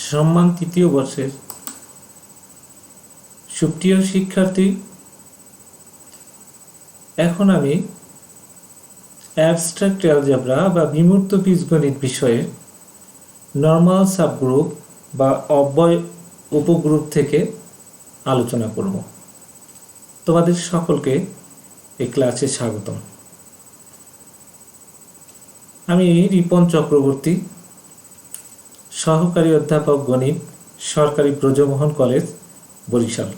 সম্মান তৃতীয় বর্ষের সুপ্রিয় শিক্ষার্থী, এখন আমি অ্যাবস্ট্রাক্ট অ্যালজেব্রা বা বিমূর্ত বীজগণিত বিষয়ে নর্মাল সাবগ্রুপ বা অব্যয় উপগ্রুপ থেকে আলোচনা করব। তোমাদের সকলকে এই ক্লাসে স্বাগতম। আমি রিপন চক্রবর্তী, সহকারী অধ্যাপক গণিত, সরকারি ব্রজমোহন কলেজ, বরিশাল।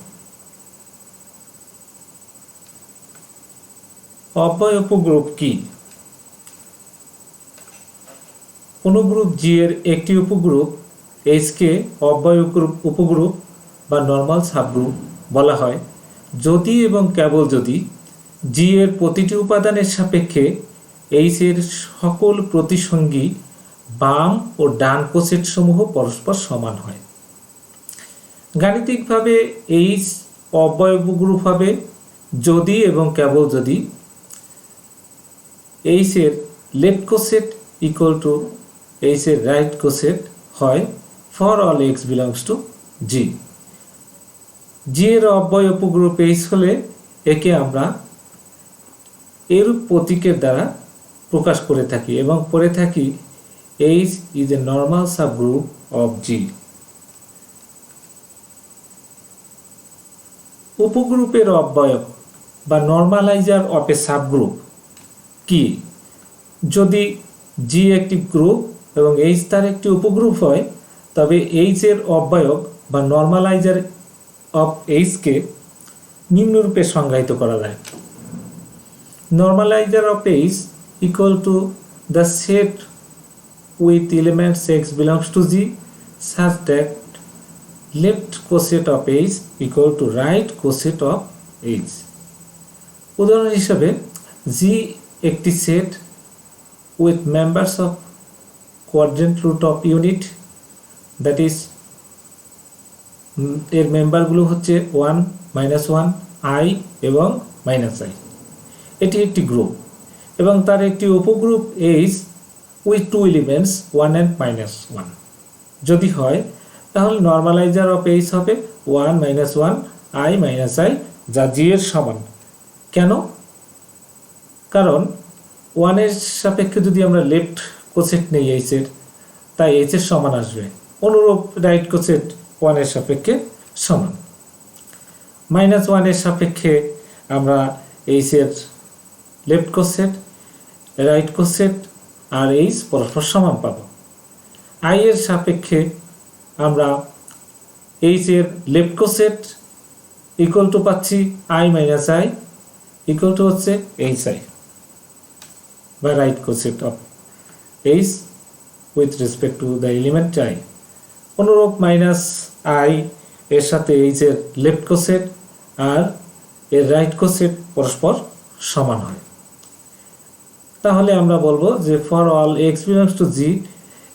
অব্যয় উপগ্রুপ কি? কোনো গ্রুপ জি এর একটি উপগ্রুপ এইচ কে অব্যয় উপগ্রুপ বা নর্মাল সাবগ্রুপ বলা হয় যদি এবং কেবল যদি জি এর প্রতিটি উপাদানের সাপেক্ষে এইচ এর সকল প্রতিসঙ্গী বাম ও ডান কোসেট সমূহ পরস্পর সমান হয়। গাণিতিকভাবে এইচ অব্যয় উপগ্রুপ হবে যদি এবং কেবল যদি এইচ এর left coset equal to H এর রাইট কোসেট হয় for all x belongs to G. G এর অব্যয় উপগ্রুপ এইচ হলে একে আমরা এরূপ প্রতীকের দ্বারা প্রকাশ করে থাকি এবং পড়ে থাকি H is a normal subgroup of G. উপগ্রুপের অব্যয় বা নর্মালাইজার অফ এ সাবগ্রুপ কি? যদি জি একটি গ্রুপ এবং এইচ তার একটি উপগ্রুপ হয়, তবে এইচ এর অব্যয়ক বা নর্মালাইজার অফ এইচকে নিম্নরূপে সংজ্ঞায়িত করা যায়। Normaliser of H equal to the set with elements x belongs to G such that left coset of h equal to right coset of h। উদাহরণ হিসেবে জি একটি set with members of quadrant root of unit, that is এর মেম্বারগুলো হচ্ছে 1, -1, i এবং -i। এটি একটি group এবং তার একটি উপগ্রুপ h with two elements 1 and -1 যদি হয়, তাহলে নর্মালাইজার অফ h হবে 1 -1 i -i যা জি এর সমান। কেন? কারণ 1 এর সাপেক্ষে যদি আমরা লেফট কোসেট নেই এইচ এর, তাই এইচ এর সমান আসবে। অনুরূপ রাইট কোসেট 1 এর সাপেক্ষে সমান। -1 এর সাপেক্ষে আমরা এইচ এর লেফট কোসেট, রাইট কোসেট আর এইচ পরস্পর সমান পাব। আই এর সাপেক্ষে আমরা এইচ এর লেফট কোসেট ইকুয়াল টু পাচ্ছি i - i ইকুয়াল টু হচ্ছে এইচ আই বা right coset of H with respect to the element i। অনুরূপ -i এর সাথে এইচ এর লেফট কোসেট আর এর রাইট কোসেট পরস্পর সমান হয়। তাহলে আমরা বলবো যে for all x belongs to G,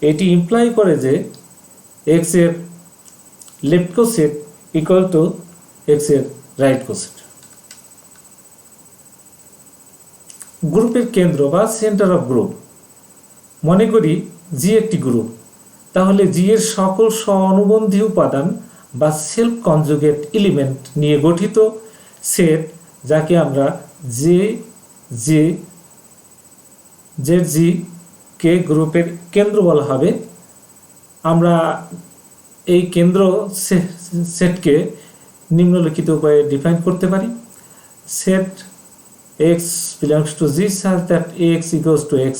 এটি ইমপ্লাই করে যে এক্স এর left coset equal to x এর রাইট কোসেট। গ্রুপের কেন্দ্র বা সেন্টার অফ গ্রুপ। মনে করি জি একটি গ্রুপ, তাহলে জি এর সকল সহ-অনুবন্ধী উপাদান বা সেলফ কনজুগেট এলিমেন্ট নিয়ে গঠিত সেট, যাকে আমরা জি কে গ্রুপের কেন্দ্র বলা হবে। আমরা এই কেন্দ্র সেটকে নিম্নলিখিত উপায়ে ডিফাইন করতে পারি। Set x belongs to g such that ax equals to x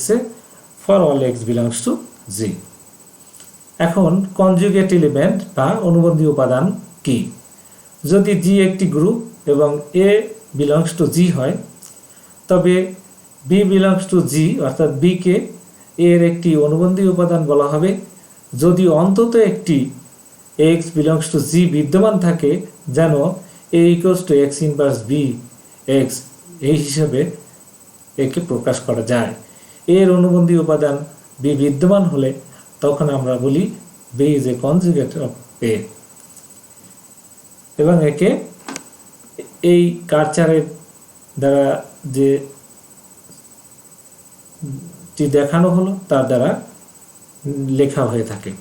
for all x belongs to g। এখন কনজুগেট এলিমেন্ট বা অনুবন্ধী উপাদান কি? যদি জি একটি গ্রুপ এবং a belongs to g হয়, তবে b belongs to g অর্থাৎ b কে এর একটি অনুবন্ধী উপাদান বলা হবে যদি অন্তত একটি x belongs to g বিদ্যমান থাকে, যেন a equals to x inverse b x এই হিসাবে একে প্রকাশ করা যায়। এর অনুবন্ধী উপাদান b বিদ্যমান হলে তখন আমরা বলি b is a conjugate of a। এবং একে এই কার্চারের দ্বারা যে দেখানো হলো তার দ্বারা লেখা হয়ে থাকে।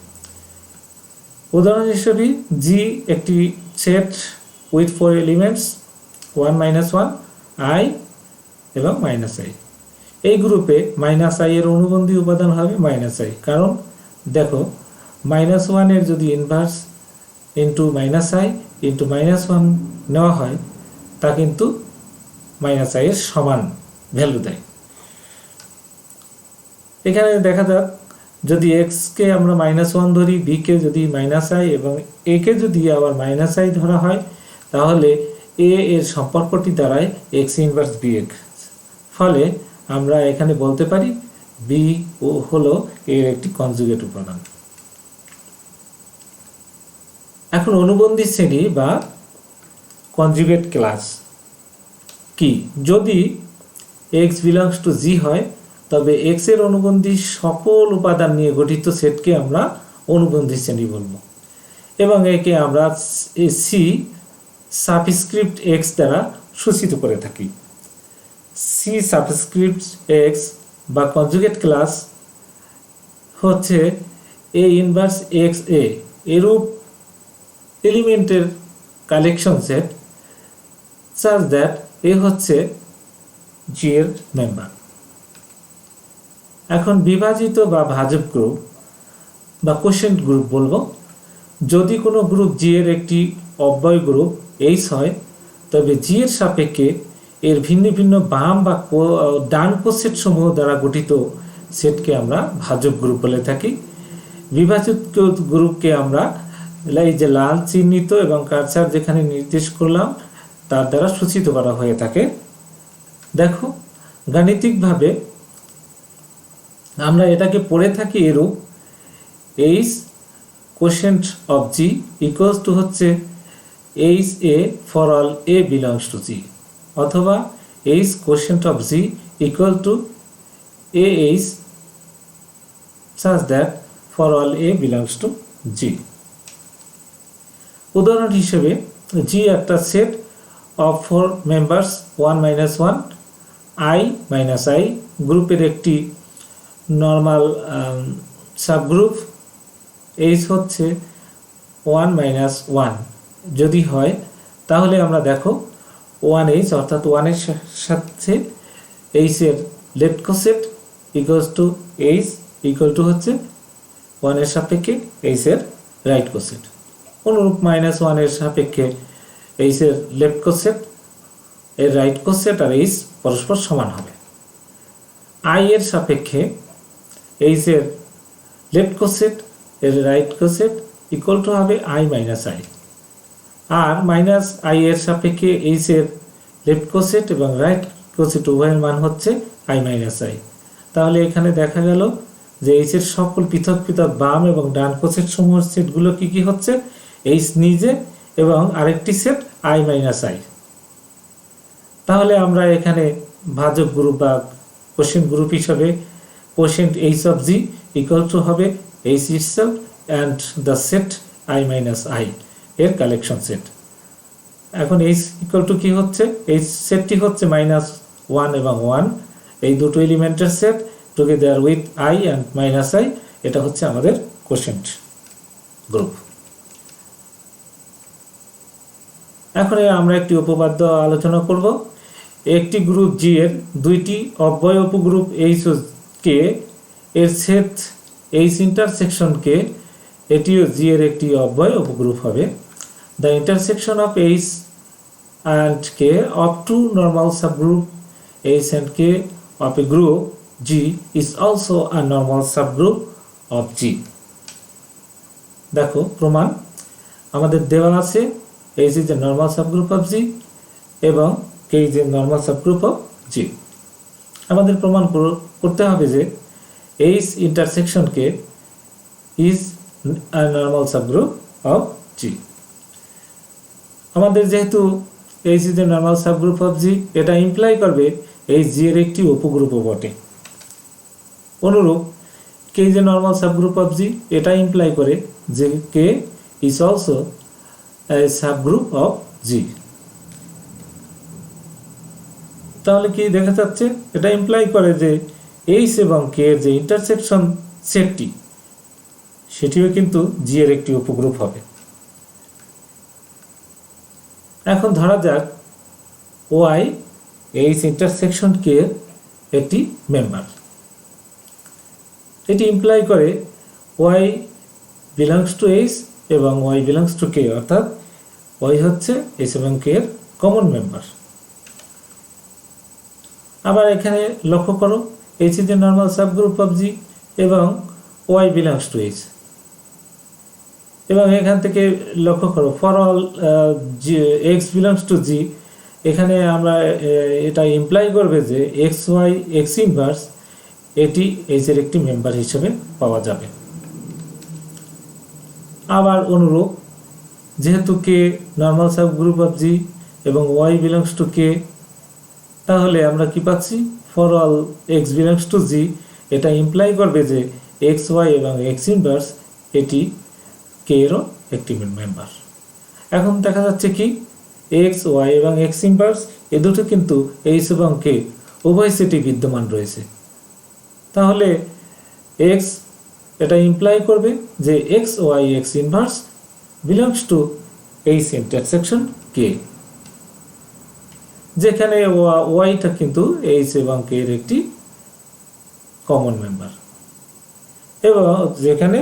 উদাহরণ হিসেবে জি একটি সেট উইথ 4 এলিমেন্টস 1 -1 i এবং -i। এই গ্রুপে -i এর অনুবন্ধী উপাদান হবে -i, কারণ দেখো -1 এর যদি ইনভার্স ইন্টু -i ইন্টু -1 নেওয়া হয় তা কিন্তু -i এর সমান ভ্যালু দেয়। এখানে দেখা যাক যদি x কে আমরা -1 ধরি, b কে যদি -i এবং a কে যদি আবার -i ধরা হয়, তাহলে a এর সম্পর্কটি দাঁড়ায় x ইনভার্স bx। ফলে আমরা এখানে বলতে পারি b হলো এর একটি কনজুগেট উপাদান। এখন অনুবন্ধী শ্রেণী বা কনজুগেট ক্লাস কি? যদি x বিলংস টু g হয়, তবে x এর অনুবন্ধী সকল উপাদান নিয়ে গঠিত সেটকে আমরা অনুবন্ধী শ্রেণী বলবো, এবং একে আমরা c সাবস্ক্রিপ্ট x দ্বারা সূচিত করে থাকি। c সাবস্ক্রিপ্ট x বা কনজুগেট ক্লাস হচ্ছে a ইনভার্স x a এরূপ এলিমেন্টের collection set such that a হচ্ছে g এর মেম্বার। এখন বিভাজিত বা ভাজক গ্রুপ বা কোশেন্ট গ্রুপ বলবো। যদি কোনো গ্রুপ জি এর একটি অব্যয় গ্রুপ এইচ হয়, তবে জি এর সাপেক্ষে এর ভিন্ন ভিন্ন বাম বা ডান কোষেট সমূহ দ্বারা গঠিত সেটকে আমরা ভাজক গ্রুপ বলে থাকি। বিভাজিত গ্রুপকে আমরা এই যে লাল চিহ্নিত এবং কার্সার যেখানে নির্দেশ করলাম তার দ্বারা সূচিত করা হয়ে থাকে। দেখো গাণিতিকভাবে আমরা এটাকে পড়ে থাকি এরূপ H quotient of G equals to হচ্ছে H a for all a belongs to G, অথবা H quotient of G equal to a H such that for all a belongs to G. উদাহরণ হিসেবে জি একটা set of 4 members 1 -1 i -i গ্রুপের একটি normal subgroup H হচ্ছে 1 -1 যদি হয়, তাহলে আমরা দেখো 1h অর্থাৎ 1 এর সাথে h এর left coset equals to h equal to হচ্ছে 1 এর সাপেক্ষে h এর রাইট কোসেট। অনুরূপ -1 এর সাপেক্ষে h এর লেফট কোসেট এর রাইট কোসেট আর h পরস্পর সমান হবে। i এর সাপেক্ষে h এর লেফট কোসেট এর রাইট কোসেট ইকুয়াল টু হবে i -i, আর -i এর সাপেক্ষে h এর লেফট কোসেট এবং রাইট কোসেট উভয়ের মান হচ্ছে i -i। তাহলে এখানে দেখা গেল যে h এর সকল পৃথক পৃথক বাম এবং ডান কোসেট সমূহের সেটগুলো কি কি হচ্ছে h নিজে এবং আরেকটি সেট i -i। তাহলে আমরা এখানে ভাজক গ্রুপ বা কোশেন্ট গ্রুপ হিসাবে quotient h of g equal to হবে h itself and the set i - i এর কালেকশন সেট। এখন h ইকুয়াল টু কি হচ্ছে? এই সেটটি হচ্ছে -1 এবং 1 এই দুটো এলিমেন্টের set together with i and -i, এটা হচ্ছে আমাদের কোশেন্ট গ্রুপ। এখন আমরা একটি উপপাদ্য আলোচনা করব। একটি গ্রুপ জি এর দুইটি অব্যয় উপগ্রুপ এইচ ও কে এর সেট এইচ ইন্টারসেকশন কে, এটিও জি এর একটি অব্যয় উপগ্রুপ হবে। The intersection of H and k of two normal subgroup H and k of a group G is also a normal subgroup of G. দেখো প্রমাণ আমাদের দেওয়া আছে H is a normal subgroup of G এবং k is a normal subgroup of G। আমাদের প্রমাণ করতে হবে যে H intersection k is a normal subgroup of G। আমাদের যেহেতু H is a normal subgroup of G, এটা ইমপ্লাই করবে H G এর একটি উপগ্রুপও বটে। অনুরূপ K is a normal subgroup of G, এটা ইমপ্লাই করে যে K is also a subgroup of G। তাহলে কি দেখা যাচ্ছে? এটা ইমপ্লাই করে যে H এবং K এর যে ইন্টারসেকশন সেটটি সেটিও কিন্তু জি এর একটি উপগ্রুপ হবে। এখন ধরা যাক ওয়াই এইচ ইন্টারসেকশন কে একটি মেম্বার। এটি ইমপ্লাই করে ওয়াই বিলংস টু এইচ এবং ওয়াই বিলংস টু কে, অর্থাৎ ওয়াই হচ্ছে এইচ এবং কে এর কমন মেম্বার। আবার এখানে লক্ষ্য করো H is a normal subgroup of G এবং ওয়াই বিলংস টু এইচ, এবং এখান থেকে লক্ষ্য করো for all g x belongs to G, এখানে আমরা এটা ইমপ্লাই করবে যে এক্স ওয়াই এক্স ইনভার্স এটি এইচ এর একটি মেম্বার হিসেবে পাওয়া যাবে। আবার অনুরূপ, যেহেতু K normal subgroup of G এবং ওয়াই বিলংস টু কে, তাহলে আমরা কি পাচ্ছি for all x belongs to G, এটা ইমপ্লাই করবে যে এক্স ওয়াই এবং এক্স ইনভার্স এটি কে এরও একটি মেম্বার। এখন দেখা যাচ্ছে কি এক্স ওয়াই এবং এক্স ইনভার্স এ দুটো কিন্তু এইচ এবং কে উভয় সেটি বিদ্যমান রয়েছে। তাহলে এক্স এটা ইমপ্লাই করবে যে x y x inverse belongs to H intersection K, যেখানে ওয়াইটা কিন্তু এইচ এবং কে এর একটি কমন মেম্বার, এবং যেখানে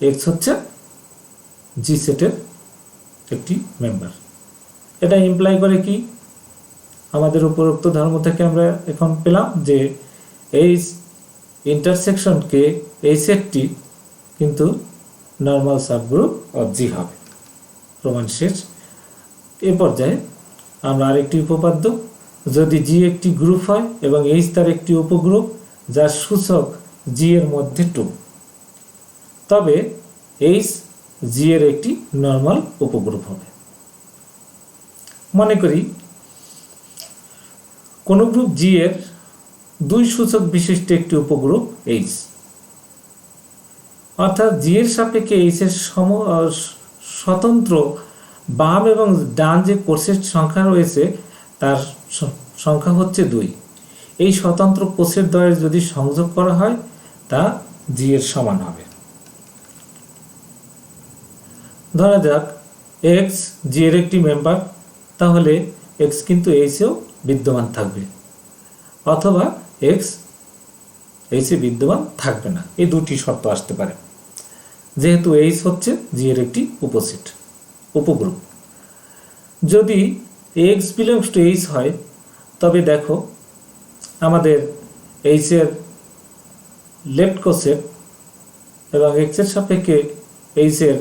এক্স হচ্ছে জি সেটের একটি মেম্বার। এটা ইমপ্লাই করে কি আমাদের উপরোক্ত ধর্ম থেকে আমরা এখন পেলাম যে এইচ ইন্টারসেকশন কে এই সেটটি কিন্তু নর্মাল সাবগ্রুপ অফ জি হবে। প্রমাণ শেষ। এ পর্যায়ে আমরা আরেকটি উপপাদ্য, যদি জি একটি গ্রুপ হয় এবং এইচ তার একটি উপগ্রুপ যার সূচক জি এর মধ্যে 2, তবে এইচ জি এর একটি নর্মাল উপগ্রুপ হবে। মনে করি কোন গ্রুপ জি এর 2 সূচক বিশিষ্ট একটি উপগ্রুপ এইচ, অর্থাৎ জি এর সাপেক্ষে এইচ এর স্বতন্ত্র বাম এবং ডান যে কোষের সংখ্যা রয়েছে তার সংখ্যা হচ্ছে 2। এই স্বতন্ত্র কোষের দ্বয়ের যদি সংযোগ করা হয় তা জি এর সমান হবে। ধরা যাক এক্স জি এর একটি মেম্বার, তাহলে এক্স কিন্তু এইচেও বিদ্যমান থাকবে, অথবা এক্স এইচে বিদ্যমান থাকবে না। এই দুটি শর্ত আসতে পারে, যেহেতু এইচ হচ্ছে জি এর একটি উপগ্রুপ। যদি এক্স বিলংস টু এইচ হয়, তবে দেখো আমাদের এইচ এর লেফট কোসেট এবং এক্স এর সাপেক্ষে এইচ এর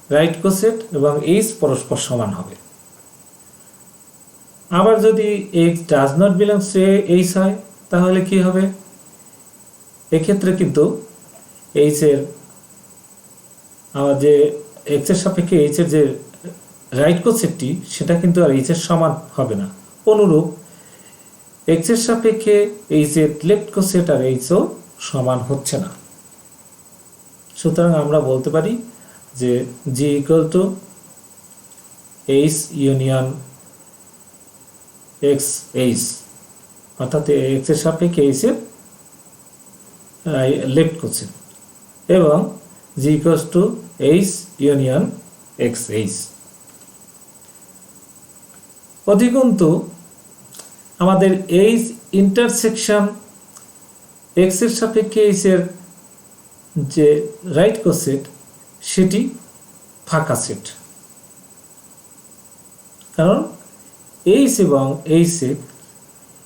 রাইট কোসেট এবং এইচ পরস্পর সমান হবে। আবার যদি x does not belongs to H হয়, তাহলে কি হবে? এক্ষেত্রে কিন্তু এইচ এর যে এক্স এর সাপেক্ষে এইচ এর যে রাইট কোসেটটি সেটা কিন্তু আর এইচ এর সমান হবে না। অনুরূপ এক্স এর সাপেক্ষে এইচ এর লেফট কোসেট আর এইচও সমান হচ্ছে না। সুতরাং আমরা বলতে পারি যে G equal to H union x H, অর্থাৎ এক্স এর সাপেক্ষে এইচ এর লেফট কোসেট, এবং G equals to H union x H. অধিকন্তু আমাদের এইচ ইন্টারসেকশন এক্স এর সাপেক্ষে এইচ এর যে রাইট কোসেট সেটি ফাঁকা সেট, কারণ এইচ এবং এইচ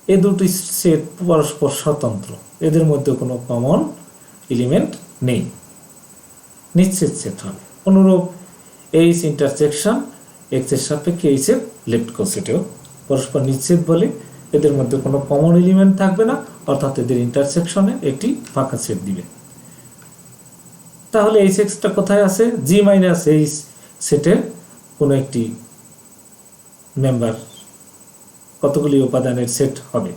এ দুটি সেট পরস্পর স্বতন্ত্র, এদের মধ্যে কোনো কমন এলিমেন্ট নেই, নিশ্চিত সেট হবে। অনুরূপ এইচ ইন্টারসেকশন এক্স এর সাপেক্ষে এইচ এর লেফট কোসেটেও পরস্পর নিশ্চিত বলে এদের মধ্যে কোনো কমন এলিমেন্ট থাকবে না, অর্থাৎ এদের ইন্টারসেকশনে একটি ফাঁকা সেট দিবে। তাহলে এইচ এক্সটা কোথায় আছে? জি মাইনাস এইচ সেটের কোনো একটি মেম্বার, কতগুলি উপাদানের সেট হবে।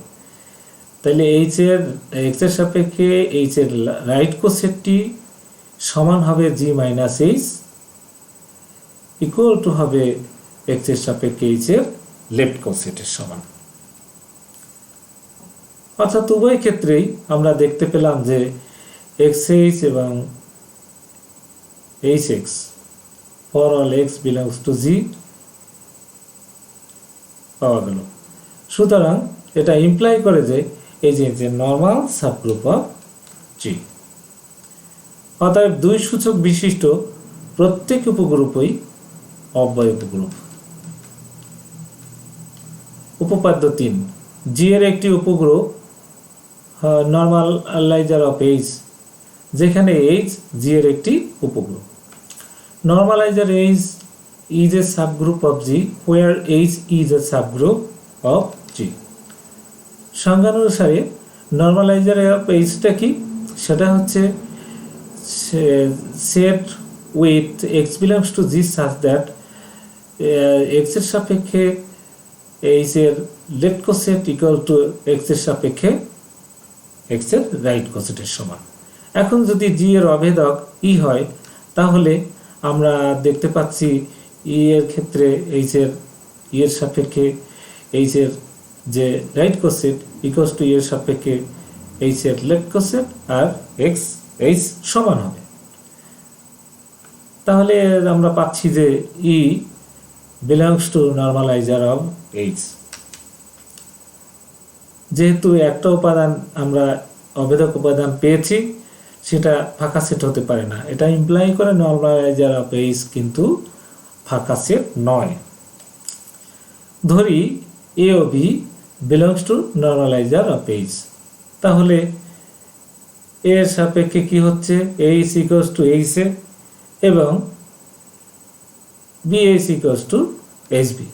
তাহলে এইচ এর এক্স এর সাপেক্ষে এইচ এর রাইট কোসেটটি সমান হবে জি মাইনাস এইচ, ইকুয়াল টু হবে এক্স এর সাপেক্ষে এইচ এর লেফট কোসেটের সমান। অর্থাৎ উভয় ক্ষেত্রেই আমরা দেখতে পেলাম যে এক্স এইচ এবং hx for all x belongs to G পাওয়া গেল। সুতরাং এটা ইমপ্লাই করে যে এই যে নর্মাল সাবগ্রুপ অফ জি। অতএব দুই সূচক বিশিষ্ট প্রত্যেক উপগ্রুপই অব্যয় উপগ্রুপ। উপপাদ্য 3, জি এর একটি উপগ্রুপ নর্মালাইজার অফ এইচ, যেখানে এইচ জি এর একটি উপগ্রুপ। নর্মালাইজার H is a subgroup of G where H is a subgroup of G। সংজ্ঞানুসারে নর্মালাইজার অফ এইচটা কি? সেটা হচ্ছে set with x belongs to G such that x এর সাপেক্ষে h এর left coset equal two x এর সাপেক্ষে x এর রাইট কোসেটের সমান। এখন যদি G এর অভেদক E হয়, তাহলে আমরা দেখতে পাচ্ছি ই এর ক্ষেত্রে এইচ এর সাপেক্ষে এইচ এর যে রাইট কোসেট ইকুয়ালস টু এর সাপেক্ষে এইচ এর লেফট কোসেট আর এক্স এইচ সমান হবে। তাহলে আমরা পাচ্ছি যে ই belongs to normaliser of H. যেহেতু একটা উপাদান আমরা অভেদক উপাদান পেয়েছি, সেটা ফাঁকা সেট হতে পারে না। এটা ইমপ্লাই করে নর্মালাইজার অফ এইচ কিন্তু ফাঁকা সেট নয়। ধরি এ ও b belongs to normaliser of H, তাহলে এর সাপেক্ষে কি হচ্ছে H equals to H a এবং b H equals to H b,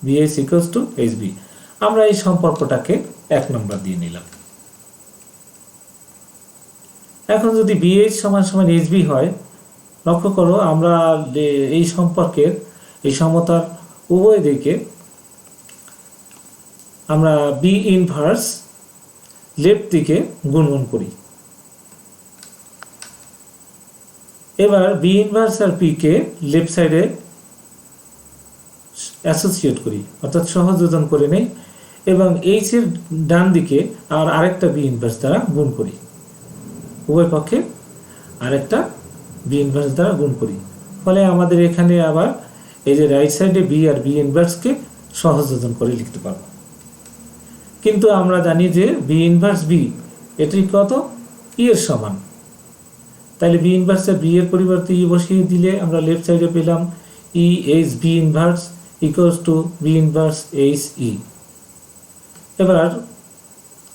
b H equals to H b. আমরা এই সম্পর্কটাকে 1 নম্বর দিয়ে নিলাম। এখন যদি বি এইচ সমান সমান এইচ বি হয়, লক্ষ্য করো আমরা এই সম্পর্কের এই সমতার উভয় দিকে আমরা বি ইনভার্স লেফট দিকে গুণন করি। এবার বি ইনভার্স আর পি কে লেফট সাইডে অ্যাসোসিয়েট করি, অর্থাৎ সহযোজন করে নেই এবং এইচ এর ডান দিকে আর আরেকটা বি ইনভার্স দ্বারা গুণ করি। উভয় পক্ষে আরেকটা বি ইনভার্স দ্বারা গুণ করি। ফলে আমাদের এখানে আবার এই যে রাইট সাইডে বি আর বি ইনভার্সকে সহযোজন করে লিখতে পারবো। কিন্তু আমরা জানি যে বি ইনভার্স বি এটি কত? ই এর সমান। তাহলে বি ইনভার্সে বি এর পরিবর্তে ই বসিয়ে দিলে আমরা লেফট সাইডে পেলাম E H B inverse equals to B inverse H E. এবার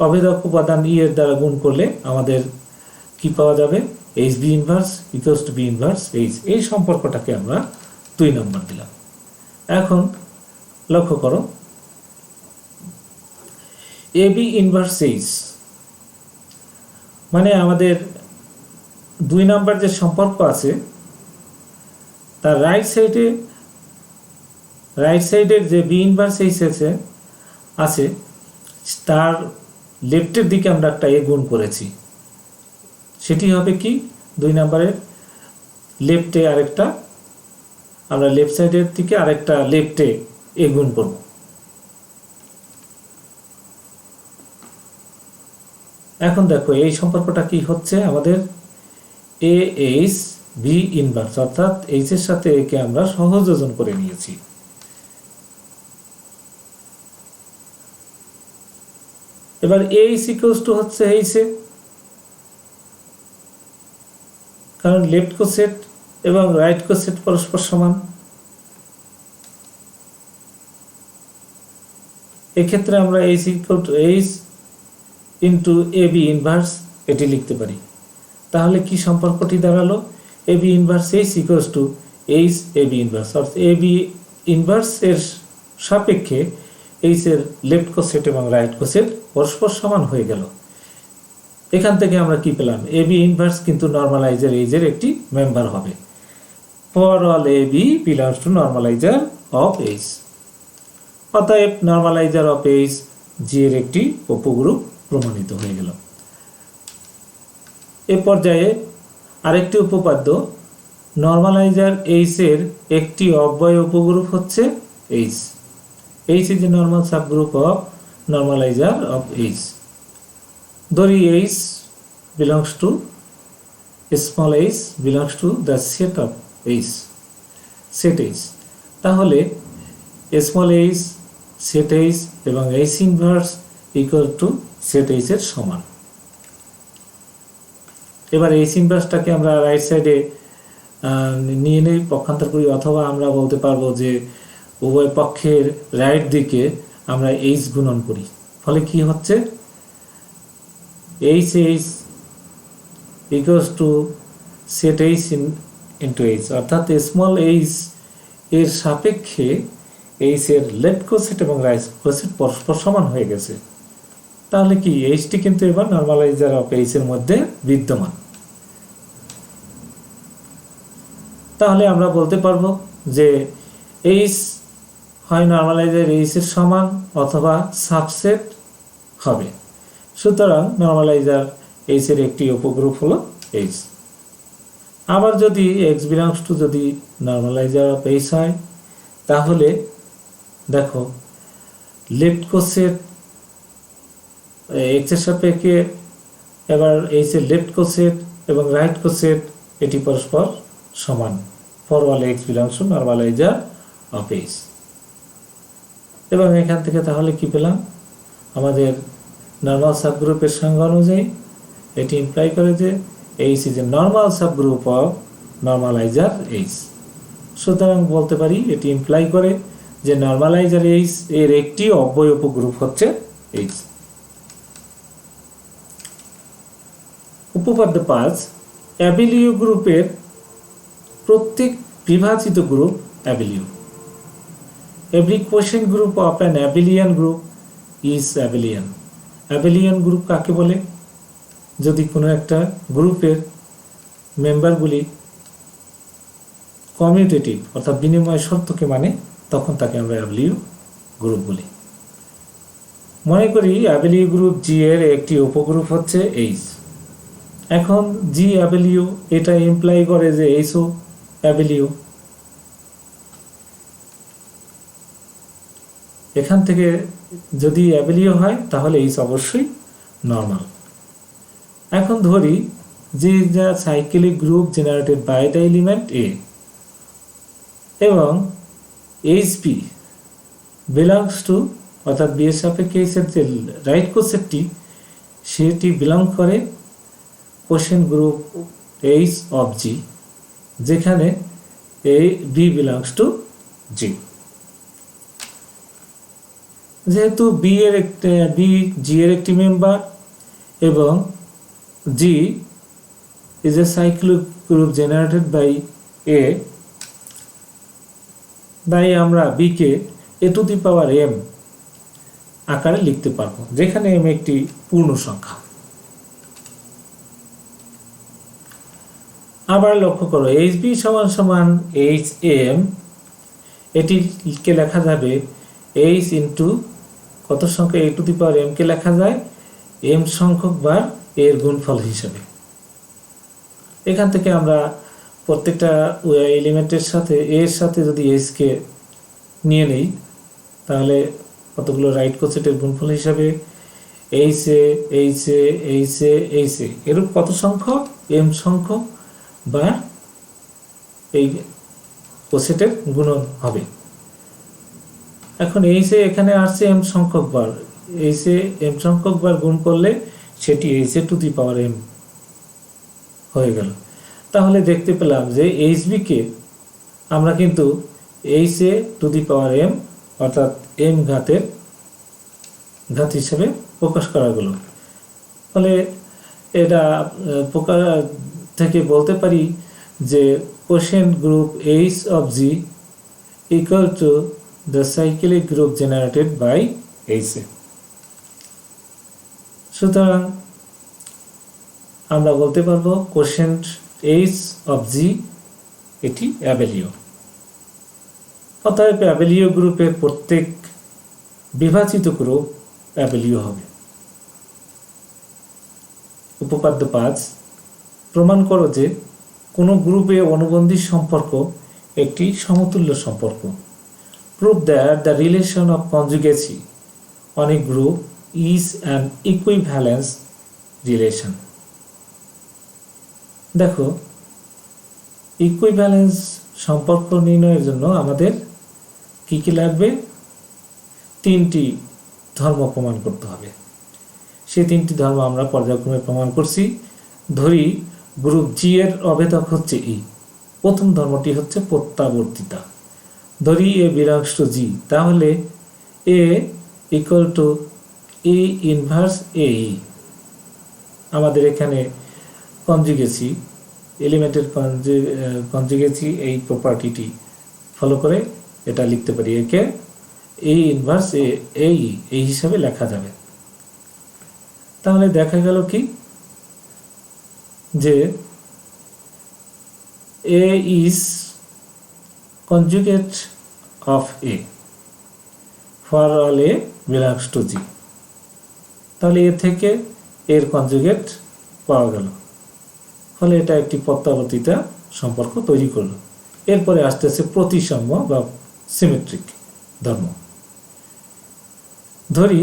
অভেদক উপাদান ই এর দ্বারা গুণ করলে আমাদের কি পাওয়া যাবে? H B inverse equals to B inverse H. এই সম্পর্কটাকে আমরা 2 নম্বর দিলাম। এখন লক্ষ্য করো এ বি ইনভার্স এইচ মানে আমাদের 2 নম্বর যে সম্পর্ক আছে তার রাইট সাইডের যে বি ইনভার্স এইচ আছে তার লেফটের দিকে আমরা একটা এ গুণ করেছি। সেটি হবে কি? 2 নম্বরের লেফটে আরেকটা, আমরা লেফট সাইডের দিকে আরেকটা লেফটে এ গুণ করব। এখন দেখো এই সম্পর্কটা কি হচ্ছে আমাদের এ এইচ বি ইনভার্স, অর্থাৎ এইচ এর সাথে একে আমরা সহযোজন করে নিয়েছি। এবার এইচ ইকুয়ালস টু হচ্ছে এইচ এ, কারণ লেফট কোসেট এবং রাইট কোসেট পরস্পর সমান। এক্ষেত্রে আমরা H equal to H into a b inverse এটি লিখতে পারি। তাহলে কি সম্পর্কটি দাঁড়ালো? A b inverse H equals to H a b inverse, অর্থাৎ এ বি ইনভার্স এর সাপেক্ষে এইচ এর লেফট কোসেট এবং রাইট কোসেট পরস্পর সমান হয়ে গেল। এখান থেকে আমরা কি পেলাম? এ বি ইনভার্স কিন্তু নর্মালাইজার এইচ এর একটি মেম্বার হবে। For all a b belongs to normaliser of H. অতএব নর্মালাইজার অফ এইচ জি এর একটি উপগ্রুপ প্রমাণিত হয়ে গেল। এ পর্যায়ে আরেকটি উপপাদ্য, নর্মালাইজার এইচ এর একটি অব্যয় উপগ্রুপ হচ্ছে H. H is a normal subgroup of normaliser of H. ধরি H belongs to small h belongs to the set of H, set H. তাহলে স্মল এইচ, সেট এইচ এবং H inverse equal to set H এর সমান। এবার H ইনভার্সটাকে আমরা right সাইডে নিয়ে নেই, পক্ষান্তর করি, অথবা আমরা বলতে পারবো যে উভয় পক্ষের রাইট দিকে আমরা এইচ গুণন করি। ফলে কি হচ্ছে, H H equals two set H into H, অর্থাৎ স্মল এইচ এর সাপেক্ষে এইচ এর লেফট কোসেট এবং রাইট কোসেট পরস্পর সমান হয়ে গেছে। তাহলে কি এইচটি কিন্তু এবার নর্মালাইজার অফ এইচ এর মধ্যে বিদ্যমান। তাহলে আমরা বলতে পারবো যে এইচ হয় নর্মালাইজার এইচ এর সমান অথবা সাবসেট হবে। সুতরাং নর্মালাইজার এইচ এর একটি উপগ্রুপ হলো এইচ। আবার যদি এক্স বিলংস টু যদি নর্মালাইজার অফ এইচ হয়, তাহলে দেখো লেফট কোসেট এক্স এর সাপেক্ষে এবার এইচ এর লেফট কোসেট এবং রাইট কোসেট এটি পরস্পর সমান for all x belongs to normaliser of H. এবং এখান থেকে তাহলে কি পেলাম, আমাদের নর্মাল সাবগ্রুপের সংজ্ঞা অনুযায়ী এটি ইমপ্লাই করে যে H is a normal subgroup of normaliser H. সুতরাং বলতে পারি এটি ইমপ্লাই করে যে নর্মালাইজার এইচ এর একটি অব্যয় উপগ্রুপ হচ্ছে এইচ। উপপাদ্য 5, অ্যাবেলিয় গ্রুপের প্রত্যেক বিভাজিত গ্রুপ অ্যাবেলিয়। Every quotient group of an abelian group is abelian. Abelian group কাকে বলে? যদি কোনো একটা গ্রুপের মেম্বারগুলি কমিউটেটিভ অর্থাৎ বিনিময় শর্তকে মানে, তখন তাকে আমরা অ্যাবেলিয় গ্রুপ বলি। মনে করি অ্যাবেলিয় গ্রুপ জি এর একটি উপগ্রুপ হচ্ছে এইচ। এখন জি অ্যাবেলিয়, এটা ইমপ্লাই করে যে এইচও অ্যাবেলিয়। এখান থেকে যদি অ্যাবেলিয় হয় তাহলে এইচ অবশ্যই নর্মাল। এখন ধরি যে যা cyclic group generated by the element a এবং এইচপি বিলংস টু, অর্থাৎ বি এর সাপেক্ষে এইচ এর যে রাইট কোসেটটি সেটি বিলং করে quotient group H of G, যেখানে a b belongs to G. যেহেতু বি জি এর একটি মেম্বার এবং G is a cyclic group generated by a, তাই আমরা বি কে a to the power m আকারে লিখতে পারবো, যেখানে এম একটি পূর্ণ সংখ্যা। আবার লক্ষ্য করো এইচ বি সমান সমান এইচ এম, এটিকে লেখা যাবে এইচ ইন্টু কত সংখ্যা এ to the power M K লেখা যায় এম সংখ্যক বার এর গুণফল হিসেবে। এখান থেকে আমরা প্রত্যেকটা এলিমেন্টের সাথে এর সাথে যদি এইচ কে নিয়ে নেই, তাহলে কতগুলো রাইট কোসেটের গুণফল হিসাবে H A H A H A H A এরূপ কত সংখ্যক এম সংখ্যক বার এই কোসেটের গুণন হবে। এখন এইচ এ এখানে আসছে এম সংখ্যক বার, এইচ এ এম সংখ্যক বার গুণ করলে সেটি H A to the power M হয়ে গেল। তাহলে দেখতে পেলাম যে এইচ বি কে আমরা কিন্তু H A to the power M অর্থাৎ এম ঘাতের ঘাত হিসেবে প্রকাশ করা গেল। ফলে এটা প্রকাশ থেকে বলতে পারি যে quotient group H of G equal to the cyclic group generated by H A. সুতরাং আমরা বলতে পারবো কোশেন্ট এইচ অফ জি এটি অ্যাবেলিয়। অতএব অ্যাবেলিয় গ্রুপের প্রত্যেক বিভাজিত গ্রুপ অ্যাবেলিয় হবে। উপপাদ্য 5, প্রমাণ করো যে কোনো গ্রুপে অনুবন্ধী সম্পর্ক একটি সমতুল্য সম্পর্ক। Prove that the relation of conjugacy on a group is an equivalence relation. দেখো, ইকুইভ্যালেন্স সম্পর্ক নির্ণয়ের জন্য আমাদের কি কি লাগবে? তিনটি ধর্ম প্রমাণ করতে হবে। সেই তিনটি ধর্ম আমরা পর্যায়ক্রমে প্রমাণ করছি। ধরি গ্রুপ জি এর অভেদক হচ্ছে ই। প্রথম ধর্মটি হচ্ছে প্রত্যাবর্তিতা। ধরি এ বিলংস টু জি, তাহলে a equal to a inverse a e. আমাদের এখানে কনজুগেসি, এলিমেন্টের কনজুগেসি, এই প্রপার্টিটি ফলো করে এটা লিখতে পারি, একে এ ইনভার্স এ ই এই হিসাবে লেখা যাবে। তাহলে দেখা গেল কি যে a is conjugate of a for all a belongs to G. তাহলে এ থেকে এর কনজুগেট পাওয়া গেল, ফলে এটা একটি প্রত্যাবর্তিতা সম্পর্ক তৈরি করলো। এরপরে আসতেছে প্রতিসাম্য বা সিমেট্রিক ধর্ম। ধরি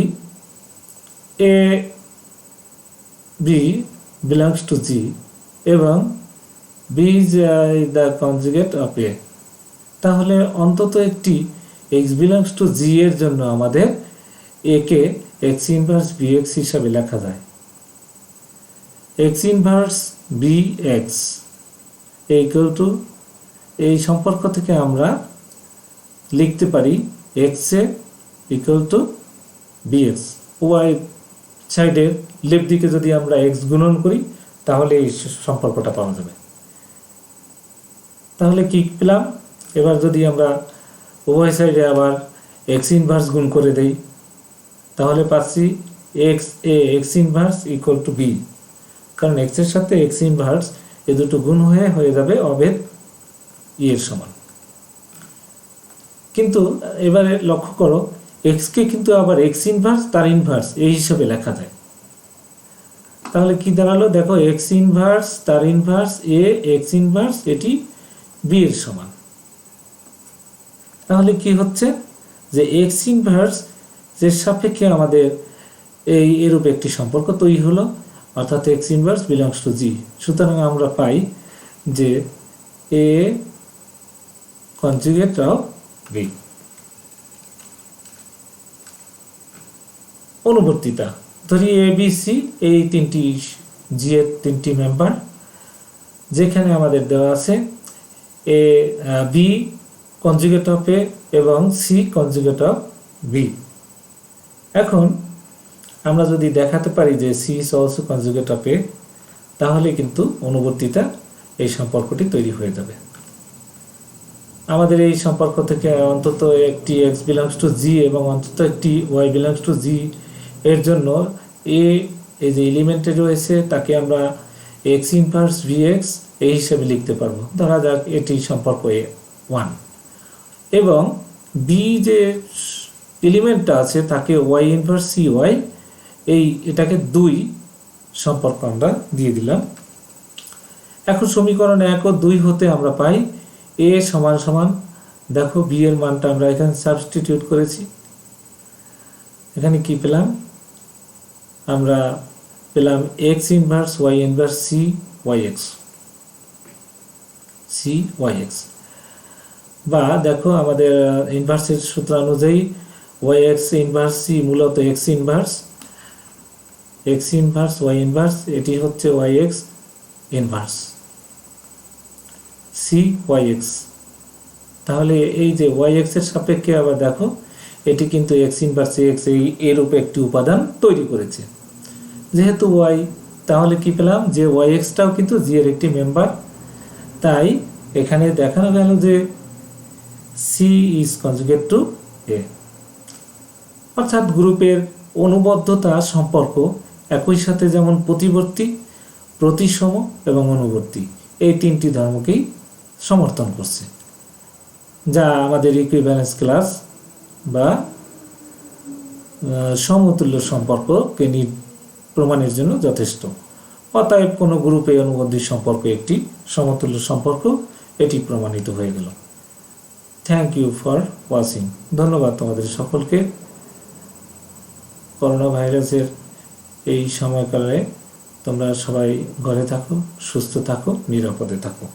a b belongs to G এবং b is the conjugate of a, তাহলে অন্তত একটি এক্স বিলংস টু জি এর জন্য আমাদের এ কে এক্স ইনভার্স বি এক্স হিসাবে লেখা যায়। X inverse B X equal to, এই সম্পর্ক থেকে আমরা লিখতে পারি X A equal to B X. Y সাইডের লেফট দিকে যদি আমরা এক্স গুণন করি তাহলে এই সম্পর্কটা পাওয়া যাবে। তাহলে কি পেলাম? এবার যদি আমরা উভয় সাইডে আবার এক্স ইনভার্স গুণ করে দেই তাহলে পাচ্ছি X A X inverse equal to B, কারণ এক্স এর সাথে এক্স ইনভার্স এ দুটো গুণ হয়ে যাবে অভেদ ই এর সমান। কিন্তু এবারে লক্ষ্য করো, এক্স কে কিন্তু আবার এক্স ইনভার্স তার ইনভার্স এই হিসাবে লেখা যায়। তাহলে কি দাঁড়ালো? দেখো, এক্স ইনভার্স তার ইনভার্স এ এক্স ইনভার্স এটি বি এর সমান। তাহলে কি হচ্ছে যে এক্স ইনভার্স যে সাপেক্ষে আমাদের এই এরূপ একটি সম্পর্ক তৈরি হলো, অর্থাৎ এক্স ইনভার্স বিলংস টু জি। সুতরাং আমরা পাই যে এ কনজুগেট অফ বি। অনুবর্তিতা, ধরি এ বি সি এই তিনটি জি এর তিনটি মেম্বার, যেখানে আমাদের দেওয়া আছে এ বি কনজুগেট অফ এ এবং সি কনজুগেট অফ বি। এখন আমরা যদি দেখাতে পারি যে c is also conjugate of a, তাহলে কিন্তু অনুবর্তিতা এই সম্পর্কটি তৈরি হয়ে যাবে। আমাদের এই সম্পর্ক থেকে অন্তত একটি এক্স বিলংস টু জি এবং অন্তত একটি ওয়াই বিলংস টু জি এর জন্য এ এই যে এলিমেন্টে রয়েছে তাকে আমরা এক্স ইনভার্স ভি এক্স এই হিসেবে লিখতে পারবো। ধরা যাক এটি সম্পর্ক এ ওয়ান, এবং বি যে এলিমেন্টটা আছে তাকে ওয়াই ইনভার্স সি ওয়াই, এটাকে 2 সম্পর্ক আমরা দিয়ে দিলাম। এখন সমীকরণ 1 ও 2 হতে আমরা পাই এ সমান সমান, দেখো বি এর মানটা আমরা এখানে সাবস্টিটিউট করেছি। এখানে কি পেলাম? আমরা পেলাম X inverse Y inverse C Y X, বা দেখো আমাদের ইনভার্সের সূত্র অনুযায়ী ওয়াই এক্স ইনভার্স সি মূলত এক্স ইনভার্স ওয়াই ইনভার্স, এটি হচ্ছে Y x inverse C Y X. তাহলে এই যে ওয়াই এক্স এর সাপেক্ষে আবার দেখো এটি কিন্তু এক্স ইনভার্স এক্স এর উপরে একটি উপাদান তৈরি করেছে যেহেতু ওয়াই। তাহলে কি পেলাম? যে ওয়াই এক্সটাও কিন্তু জি এর একটি মেম্বার। তাই এখানে দেখানো গেল যে সি ইজ কনজুগেট টু এ, অর্থাৎ গ্রুপের অনুবদ্ধতা সম্পর্ক একই সাথে যেমন প্রতিবর্তী, প্রতিসম এবং অনুবর্তী এই তিনটি ধর্মকেই সমর্থন করছে, যা আমাদের ইকুইভ্যালেন্স ক্লাস বা সমতুল্য সম্পর্ককে প্রমাণের জন্য যথেষ্ট। অতএব কোনো গ্রুপে অনুবন্ধী সম্পর্ক একটি সমতুল্য সম্পর্ক, এটি প্রমাণিত হয়ে গেল। Thank you for watching. ধন্যবাদ তোমাদের সকলকে। করোনা ভাইরাসের এই সময়কালে তোমরা সবাই ঘরে থাকো, সুস্থ থাকো, নিরাপদে থাকো।